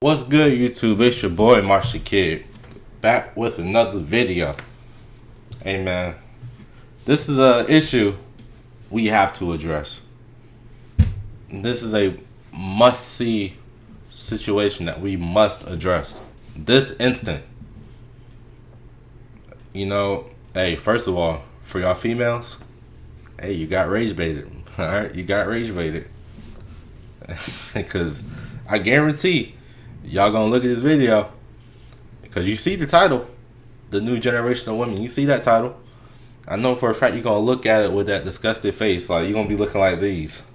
What's good, YouTube? It's your boy MarshTheKid, back with another video. Hey man, this is an issue we have to address. This is a must-see situation that we must address this instant. You know, hey, first of all, for y'all females, hey, you got rage baited. Alright, you got rage baited. Because I guarantee y'all gonna look at this video because you see the title, The New Generation of Women. You see that title. I know for a fact you're gonna look at it with that disgusted face. Like, you're gonna be looking like these.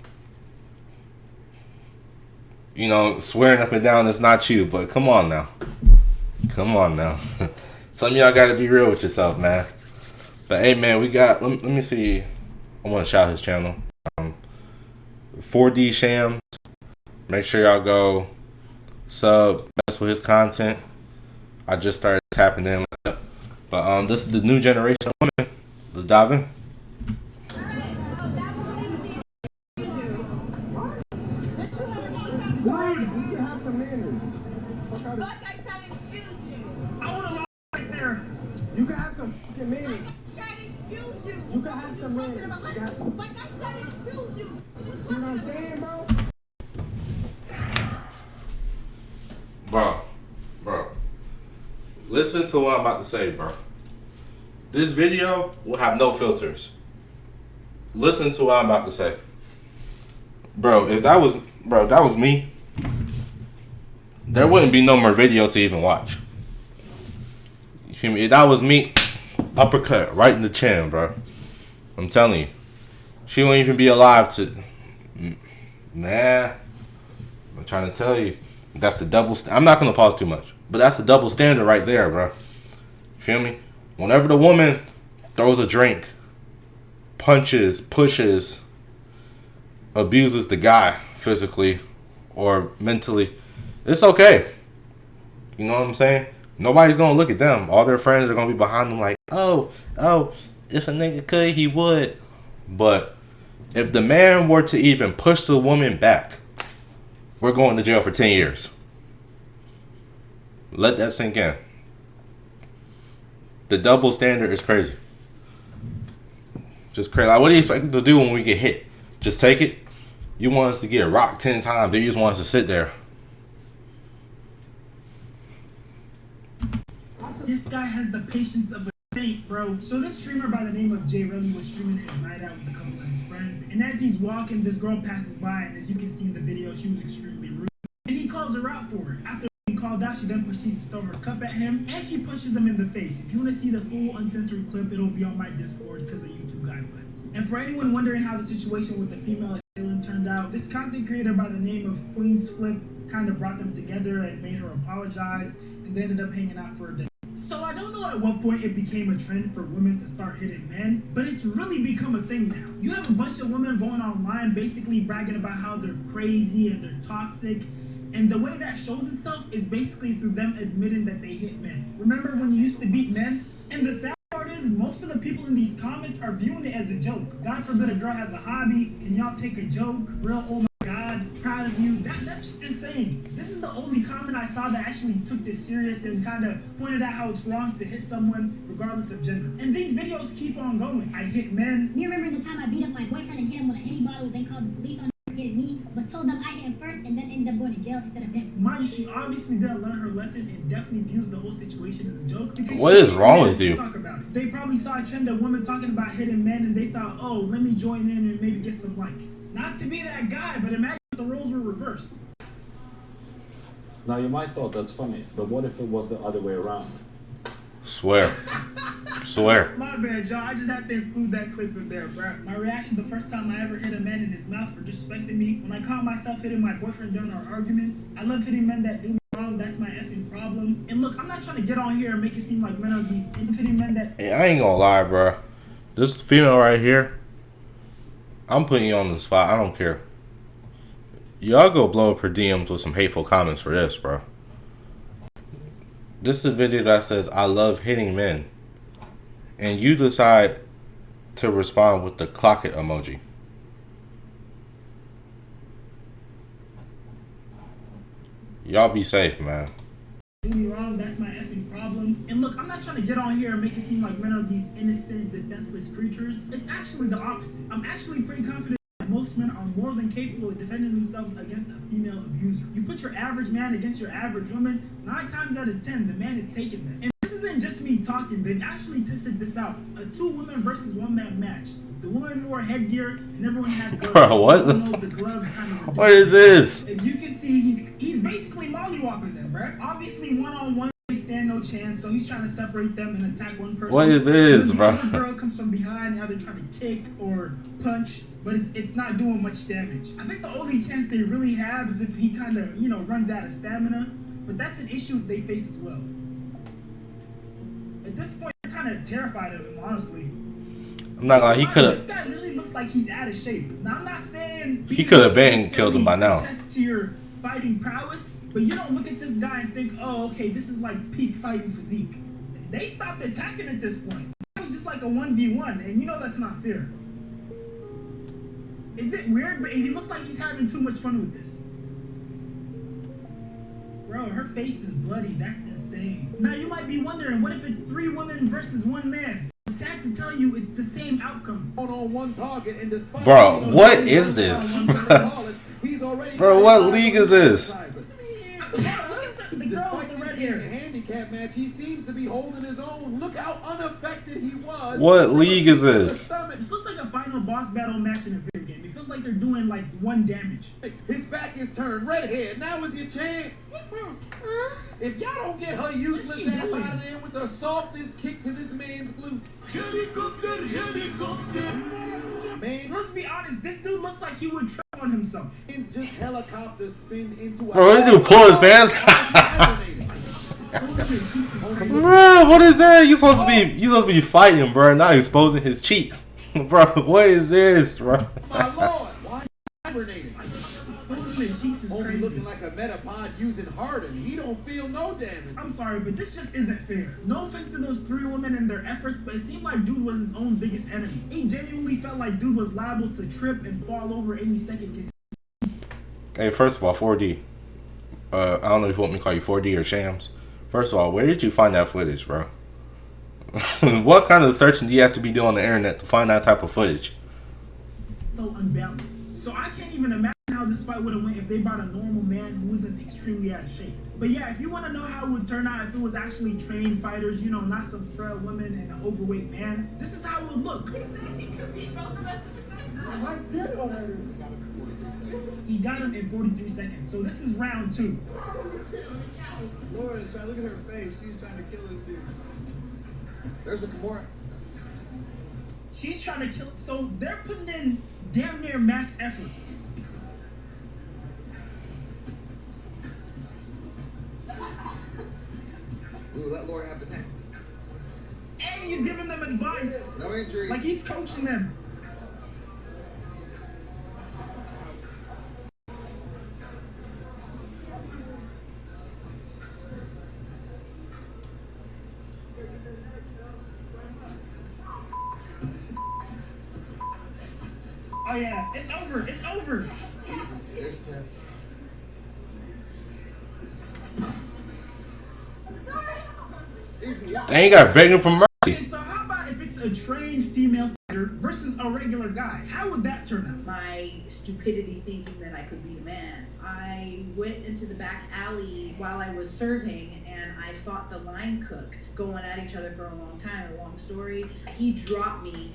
You know, swearing up and down it's not you, but come on now. Come on now. Some of y'all gotta be real with yourself, man. But hey man, we got, let me see. I wanna shout his channel. 4D Shams. Make sure y'all go sub, mess with his content. I just started tapping in, but this is the new generation of women. Let's dive in. You can have some manners. Like I said, excuse you. I want to lie right there. You can have some fucking manners. Like I said, excuse you. You can have some manners. Like I said, excuse you. See what I'm saying, bro? Bro, listen to what I'm about to say, bro. This video will have no filters. Listen to what I'm about to say. Bro, if that was me, there wouldn't be no more video to even watch. You feel me? If that was me, uppercut right in the chin, bro. I'm telling you. She won't even be alive to... Nah. I'm trying to tell you. That's the double... I'm not going to pause too much. But that's the double standard right there, bro. You feel me? Whenever the woman throws a drink, punches, pushes, abuses the guy physically or mentally, it's okay. You know what I'm saying? Nobody's going to look at them. All their friends are going to be behind them like, oh, if a nigga could, he would. But if the man were to even push the woman back, we're going to jail for 10 years. Let that sink in. The double standard is crazy. Just crazy. Like, what do you expect to do when we get hit? Just take it? You want us to get rocked 10 times, then you just want us to sit there. This guy has the patience of a saint, bro. So this streamer by the name of Jay Relly was streaming his night out with a couple of his friends. And as he's walking, this girl passes by, and as you can see in the video, she was extremely rude. And he calls her out for it. After being called out, she then proceeds to throw her cup at him, and she punches him in the face. If you want to see the full uncensored clip, it'll be on my Discord because of YouTube guidelines. And for anyone wondering how the situation with the female assailant turned out, this content creator by the name of Queen's Flip kind of brought them together and made her apologize, and they ended up hanging out for a day. So I don't know at what point it became a trend for women to start hitting men, but it's really become a thing now. You have a bunch of women going online basically bragging about how they're crazy and they're toxic, and the way that shows itself is basically through them admitting that they hit men. Remember when you used to beat men? And the sad part is most of the people in these comments are viewing it as a joke. God forbid a girl has a hobby. Can y'all take a joke? Real, oh my God, proud of you. That's just insane. This is the only comment I saw that actually took this serious and kind of pointed out how it's wrong to hit someone regardless of gender. And these videos keep on going. I hit men. You remember the time I beat up my boyfriend and hit him with a Henny bottle, then called the police on him for hitting me, but told them I hit him first and then ended up going to jail instead of him. Mind you, she obviously didn't learn her lesson and definitely views the whole situation as a joke. Because What is wrong with you? Talk about it. They probably saw a trend of women talking about hitting men and they thought, oh, let me join in and maybe get some likes. Not to be that guy, but imagine if the roles were reversed. Now you might thought that's funny, but what if it was the other way around? Swear. Swear. My bad, y'all. I just had to include that clip in there, bro. My reaction the first time I ever hit a man in his mouth for disrespecting me, when I caught myself hitting my boyfriend during our arguments. I love hitting men that do me wrong. That's my effing problem. And look, I'm not trying to get on here and make it seem like men are these hitting men that... Hey, I ain't gonna lie, bro. This female right here, I'm putting you on the spot. I don't care. Y'all go blow up her DMs with some hateful comments for this, bro. This is a video that says, I love hitting men. And you decide to respond with the clock it emoji. Y'all be safe, man. Do me wrong, that's my effing problem. And look, I'm not trying to get on here and make it seem like men are these innocent, defenseless creatures. It's actually the opposite. I'm actually pretty confident that most men are more than capable of defending themselves against a female abuser. You put your average man against your average woman, 9 times out of 10, the man is taking them. And this isn't just me talking, they've actually tested this out. A 2 women versus 1 man match. The woman wore headgear and everyone had gloves. Bro, what? The gloves kind of What is this? As you can see, he's basically mollywopping them, bro. Obviously, one-on-one, they stand no chance, so he's trying to separate them and attack one person. What is this, the bro? other girl comes from behind, now they're trying to kick or punch, but it's not doing much damage. I think the only chance they really have is if he kind of, runs out of stamina, but that's an issue if they face as well. At this point, I'm kind of terrified of him, honestly. I'm not gonna. He could This have. guy literally looks like he's out of shape. Now, I'm not saying He could have been killed him by now. Test to your fighting prowess, but you don't look at this guy and think, oh, okay, this is like peak fighting physique. They stopped attacking at this point. It was just like a 1v1, and you know that's not fair. Is it weird? But he looks like he's having too much fun with this. Bro, her face is bloody. That's insane. Now you might be wondering, what if it's 3 women versus 1 man? Sad to tell you, it's the same outcome. On one target and despite Bro, what is this? Bro, what league is this? Look at the girl with the red hair. In a handicap match, he seems to be holding his own. Look how unaffected he was. What league is this? This looks like a final boss battle match in a video game. It feels like they're doing like 1 damage. His back is turned. Red hair. Now is your chance. If y'all don't get her useless ass out of there with the softest kick to this man's glute. Helicopter, helicopter. Man, Let's be honest, this dude looks like he would trip on himself. it's just helicopter spin into a. Bro, this dude pull his pants. Exposing the cheeks is crazy. Bro, what is that? You supposed to be fighting, bro, not exposing his cheeks. Bro, what is this, bro? My lord, why hibernating? Exposing the cheeks is Only crazy. looking like a metapod using Harden. He don't feel no damage. I'm sorry, but this just isn't fair. No offense to those 3 women and their efforts, but it seemed like dude was his own biggest enemy. He genuinely felt like dude was liable to trip and fall over any second. Hey, first of all, 4D. I don't know if you want me to call you 4D or Shams. First of all, where did you find that footage, bro? What kind of searching do you have to be doing on the internet to find that type of footage? So unbalanced. So I can't even imagine how this fight would have went if they brought a normal man who wasn't extremely out of shape. But yeah, if you want to know how it would turn out if it was actually trained fighters, not some frail women and an overweight man, this is how it would look. He got him in 43 seconds, so this is round 2. Laura, look at her face. She's trying to kill this dude. There's a Kimura. She's trying to kill. So they're putting in damn near max effort. Ooh, let Laura have the neck. And he's giving them advice. No injury. Like he's coaching them. Oh yeah, it's over. It's over. They ain't got begging for mercy. Okay, so how about if it's a trained female fighter versus a regular guy? How would that turn out? My stupidity thinking that I could beat a man. I went into the back alley while I was serving and I fought the line cook, going at each other for a long time, a long story. He dropped me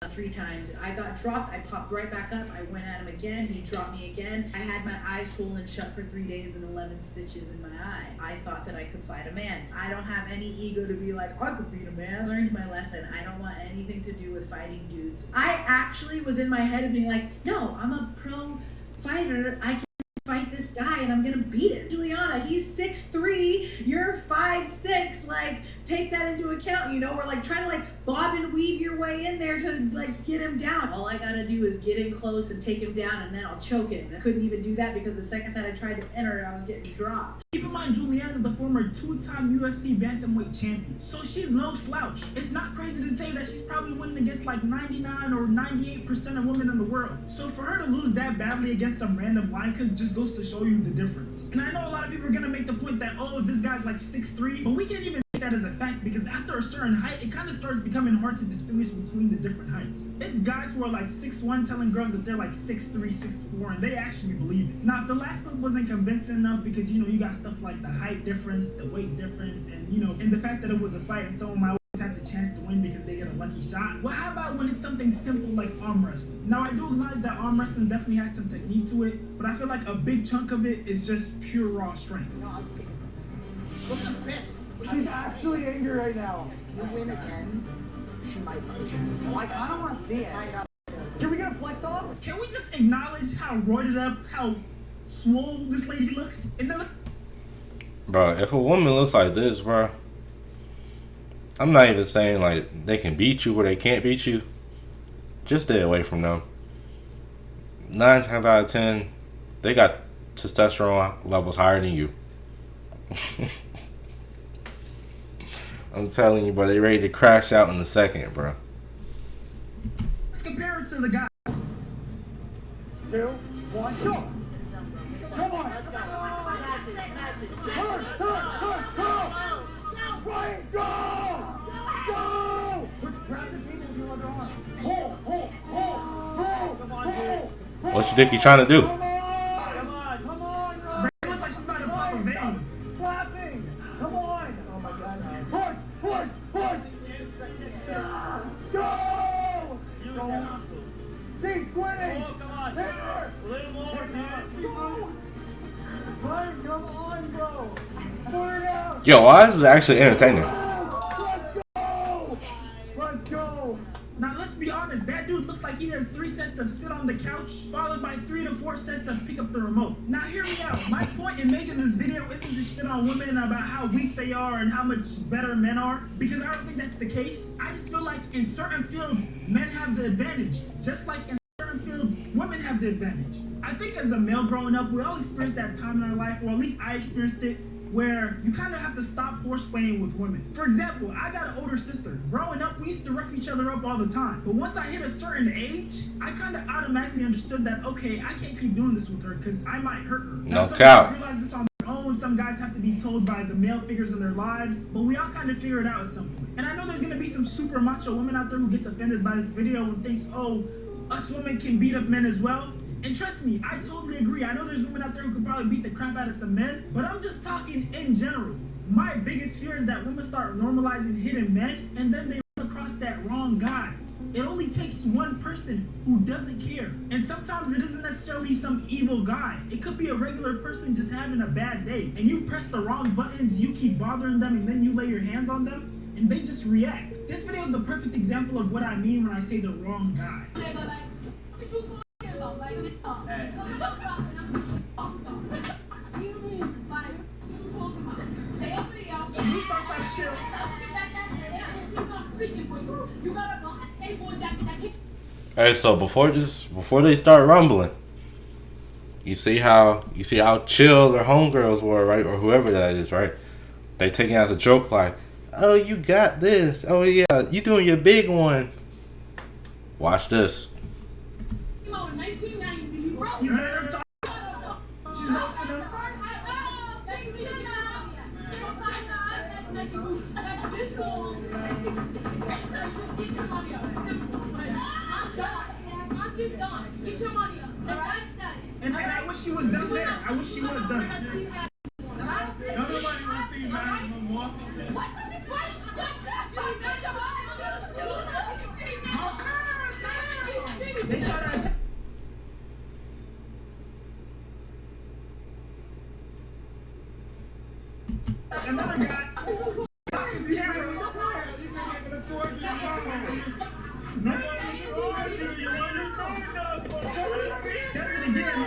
3 times. I got dropped, I popped right back up, I went at him again, he dropped me again. I had my eyes swollen shut for 3 days and 11 stitches in my eye. I thought that I could fight a man. I don't have any ego to be like, I could beat a man. I learned my lesson. I don't want anything to do with fighting dudes. I actually was in my head of being like, no, I'm a pro fighter. I can fight this guy and I'm gonna beat him. Juliana, he's 6'3", you're 5'6", like take that into account, you know, or like try to like bob and weave your way in there to like get him down. All I gotta do is get in close and take him down, and then I'll choke him. I couldn't even do that because the second that I tried to enter, I was getting dropped. Keep in mind, Julianne is the former 2-time UFC bantamweight champion, so she's no slouch. It's not crazy to say that she's probably winning against like 99 or 98% of women in the world. So for her to lose that badly against some random line cook just goes to show you the difference. And I know a lot of people are gonna make the point that, oh, this guy's like 6'3", but we can't even take that as a fact because after a certain height, it kind of starts becoming hard to distinguish between the different heights. It's guys who are like 6'1" telling girls that they're like 6'3", 6'4", and they actually believe it. Now, if the last clip wasn't convincing enough because, you know, you got stuff like the height difference, the weight difference, and, you know, and the fact that it was a fight and someone might always have the chance to win because they get a lucky shot. Well, how about when it's something simple like arm wrestling? Now, I do acknowledge that arm wrestling definitely has some technique to it, but I feel like a big chunk of it is just pure raw strength. Look, she's pissed. She's actually angry right now. You win again, she might punch you. Oh, I kind of want to see it. Can we get a flex off? Can we just acknowledge how roided up, how swole this lady looks? And then Bro, if a woman looks like this, bro, I'm not even saying like they can beat you or they can't beat you. Just stay away from them. 9 times out of 10, they got testosterone levels higher than you. I'm telling you, bro, they ready to crash out in a second, bro. let's compare it to the guy. 2, 1, go! Come on! Turn! Ryan, go! Go! Grab the table with your other arm. Hold! Come on, dude. What you think you trying to do? Come on, Ryan. It looks like she's about to pop a vein. Clapping! Come on! Oh my god, man. Push! Go! She's quitting! Oh, come on. Hit her! A little more, man. Go! Ryan, come on, bro! Put her down! Yo, why is this actually entertaining? Let's go! Now, let's be honest, that dude looks like he does 3 sets of sit on the couch, followed by 3 to 4 sets of pick up the remote. Now, hear me out. My point in making this video isn't to shit on women about how weak they are and how much better men are, because I don't think that's the case. I just feel like in certain fields, men have the advantage, just like in certain fields, women have the advantage. I think as a male growing up, we all experienced that time in our life, or at least I experienced it, where you kind of have to stop horseplaying with women. For example, I got an older sister. Growing up, we used to rough each other up all the time. But once I hit a certain age, I kind of automatically understood that, okay, I can't keep doing this with her because I might hurt her. Now, some guys realize this on their own. Some guys have to be told by the male figures in their lives. But we all kind of figure it out at some point. And I know there's going to be some super macho women out there who gets offended by this video and thinks, oh, us women can beat up men as well. And trust me, I totally agree. I know there's women out there who could probably beat the crap out of some men, but I'm just talking in general. My biggest fear is that women start normalizing hitting men, and then they run across that wrong guy. It only takes one person who doesn't care. And sometimes it isn't necessarily some evil guy. It could be a regular person just having a bad day. And you press the wrong buttons, you keep bothering them, and then you lay your hands on them, and they just react. This video is the perfect example of what I mean when I say the wrong guy. So you start to chill. Hey, so before they start rumbling, you see how chill their homegirls were, right, or whoever that is, right? They take it as a joke, like, oh, you got this. Oh yeah, you doing your big one. Watch this. He's letting her talk. She's roasting him. And I wish she was done there. I wish she was done. Nobody wants to see married no more. They try to attack. Another guy. His camera. Does it again.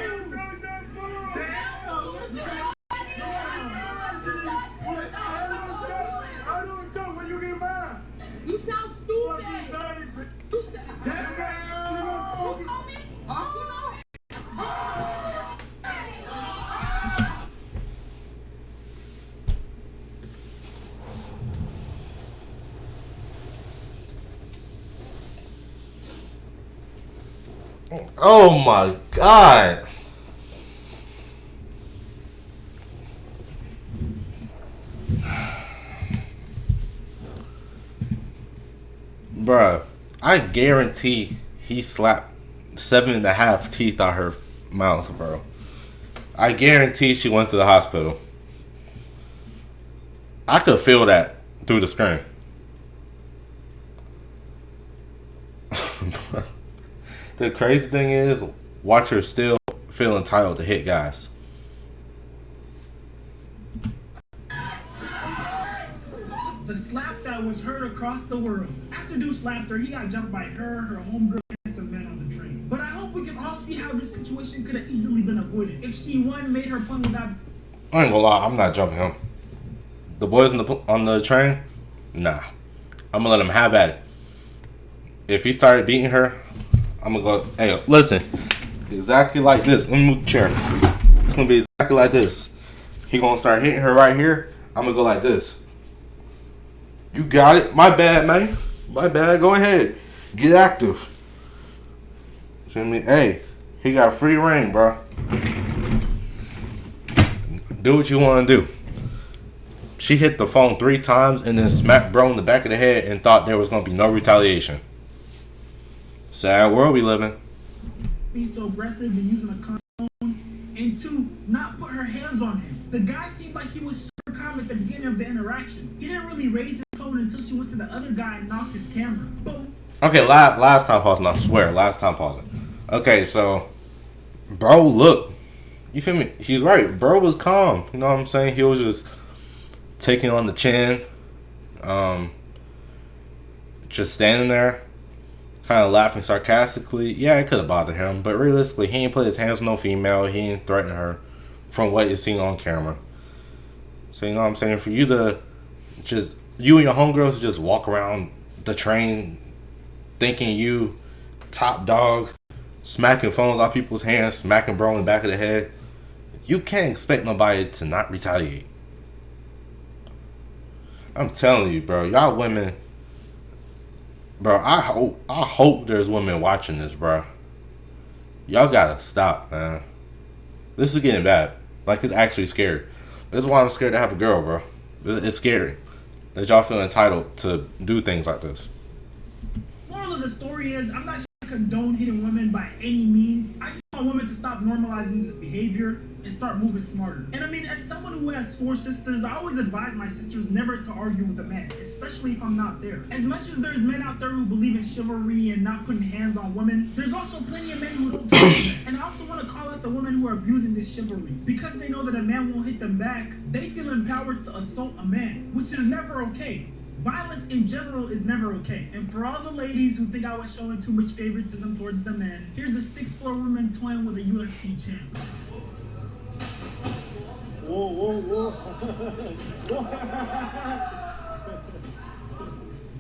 I don't Oh my God. Bruh, I guarantee he slapped 7.5 teeth out her mouth, bro. I guarantee she went to the hospital. I could feel that through the screen. The crazy thing is, watchers still feel entitled to hit guys. The slap that was heard across the world. After dude slapped her, he got jumped by her homegirl, and some men on the train. But I hope we can all see how this situation could have easily been avoided if she made her point without. I ain't gonna lie, I'm not jumping him. The boys on the train, nah. I'm gonna let him have at it. If he started beating her, I'm gonna go. Hey, listen, exactly like this. Let me move the chair. It's gonna be exactly like this. He gonna start hitting her right here. I'm gonna go like this. You got it. My bad, man. My bad. Go ahead. Get active. See me? Hey, he got free reign, bro. Do what you want to do. She hit the phone 3 times and then smacked bro in the back of the head and thought there was going to be no retaliation. Sad world we live in. Be so aggressive and using a condom, and 2, not put her hands on him. The guy seemed like he was super calm at the beginning of the interaction. He didn't really raise his tone until she went to the other guy and knocked his camera. Boom. Okay, last time pausing. I swear, last time pausing. Okay, so bro, look, you feel me? He's right. Bro was calm. You know what I'm saying? He was just taking on the chin, just standing there, kind of laughing sarcastically. Yeah, it could have bothered him, but realistically, he ain't put his hands on no female. He ain't threaten her from what you're seeing on camera. So, you know what I'm saying? For you to just, you and your homegirls just walk around the train thinking you top dog, smacking phones out people's hands, smacking bro in the back of the head, you can't expect nobody to not retaliate. I'm telling you, bro. Y'all women, bro, I hope there's women watching this, bro. Y'all gotta stop, man. This is getting bad. Like, it's actually scary. This is why I'm scared to have a girl, bro. It's scary that y'all feel entitled to do things like this. Moral of the story is, I'm not trying to condone hitting women by any means. I just want women to stop normalizing this behavior and start moving smarter. And I mean, as someone who has 4 sisters, I always advise my sisters never to argue with a man, especially if I'm not there. As much as there's men out there who believe in chivalry and not putting hands on women, there's also plenty of men who don't care about that. And I also want to call out the women who are abusing this chivalry. Because they know that a man won't hit them back, they feel empowered to assault a man, which is never okay. Violence in general is never okay. And for all the ladies who think I was showing too much favoritism towards the men, here's a 6'4" woman toying with a UFC champ. Whoa, whoa,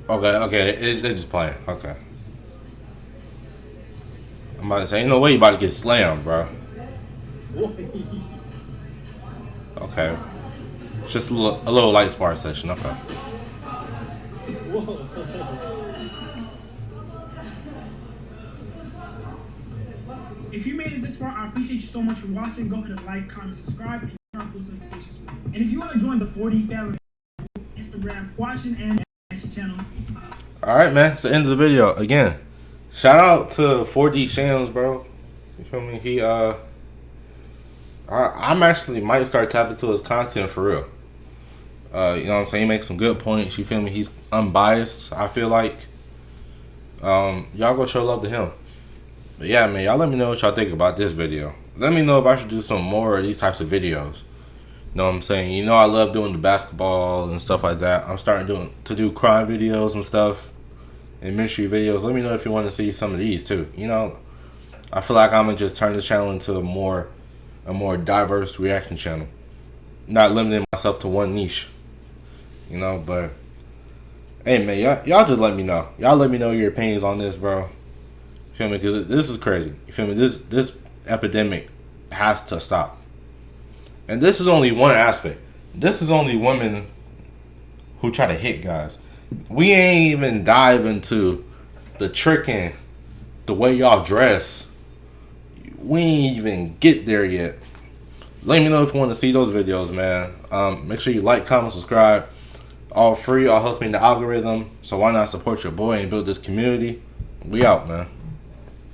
whoa. Okay, they're just playing. Okay. I'm about to say, ain't no way you about to get slammed, bro. Okay. It's just a little light spar session. Okay. If you made it this far, I appreciate you so much for watching. Go ahead and like, comment, subscribe, and turn on post notifications for me. And if you want to join the 4D family, Instagram, watching and channel. Alright, man. It's the end of the video. Again, shout out to 4D Shams, bro. You feel me? He, I'm actually might start tapping to his content for real. You know what I'm saying? He makes some good points. You feel me? He's unbiased, I feel like. Y'all go show love to him. But yeah, man, y'all let me know what y'all think about this video. Let me know if I should do some more of these types of videos. You know what I'm saying? You know I love doing the basketball and stuff like that. I'm starting to do crime videos and stuff. And mystery videos. Let me know if you want to see some of these too. You know, I feel like I'm going to just turn the channel into a more diverse reaction channel. Not limiting myself to one niche. You know, but hey man, y'all just let me know. Y'all let me know your opinions on this, bro. You feel me? Because this is crazy. You feel me? This epidemic has to stop. And this is only one aspect. This is only women who try to hit guys. We ain't even dive into the tricking, the way y'all dress, we ain't even get there yet. Let me know if you want to see those videos, man. Make sure you like, comment, subscribe. All free, all helps me in the algorithm. So why not support your boy and build this community? We out, man.